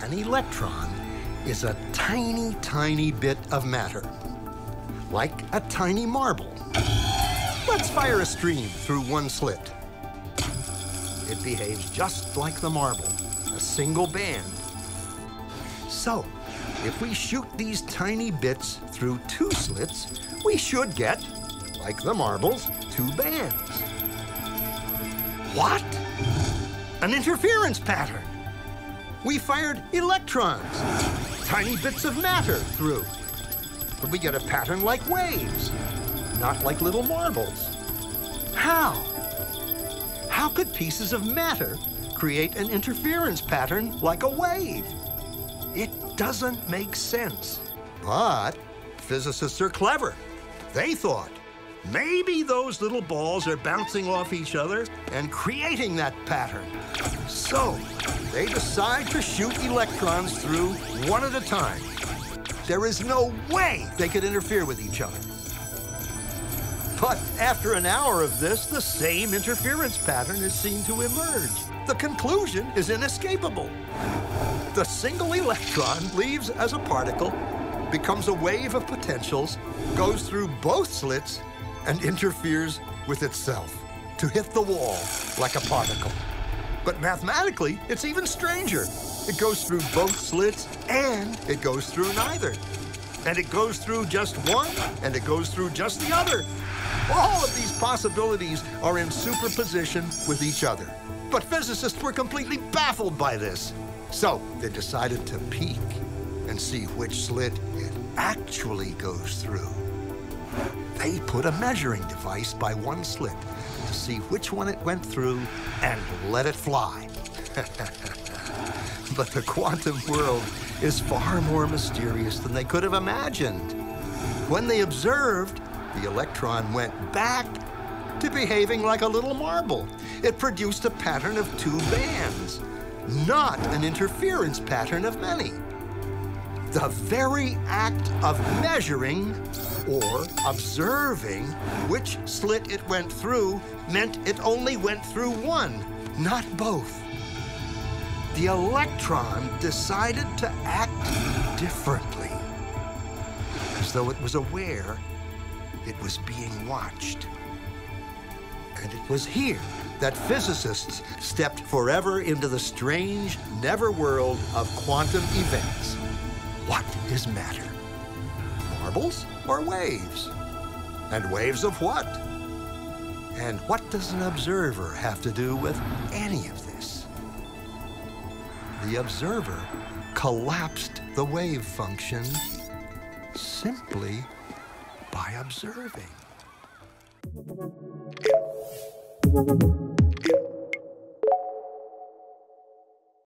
An electron is a tiny, tiny bit of matter, like a tiny marble. Let's fire a stream through one slit. It behaves just like the marble, a single band. So, if we shoot these tiny bits through two slits, we should get, like the marbles, two bands. What? An interference pattern. We fired electrons, tiny bits of matter through. But we get a pattern like waves, not like little marbles. How? How could pieces of matter create an interference pattern like a wave? It doesn't make sense. But physicists are clever. They thought, maybe those little balls are bouncing off each other and creating that pattern. So they decide to shoot electrons through one at a time. There is no way they could interfere with each other. But after an hour of this, the same interference pattern is seen to emerge. The conclusion is inescapable. The single electron leaves as a particle, becomes a wave of potentials, goes through both slits, and interferes with itself to hit the wall like a particle. But mathematically, it's even stranger. It goes through both slits, and it goes through neither. And it goes through just one, and it goes through just the other. All of these possibilities are in superposition with each other. But physicists were completely baffled by this. So they decided to peek and see which slit it actually goes through. They put a measuring device by one slit to see which one it went through and let it fly. But the quantum world is far more mysterious than they could have imagined. When they observed, the electron went back to behaving like a little marble. It produced a pattern of two bands, not an interference pattern of many. The very act of measuring or observing which slit it went through meant it only went through one, not both. The electron decided to act differently, as though it was aware it was being watched. And it was here that physicists stepped forever into the strange, never world of quantum events. What is matter? Marbles or waves? And waves of what? And what does an observer have to do with any of this? The observer collapsed the wave function simply by observing.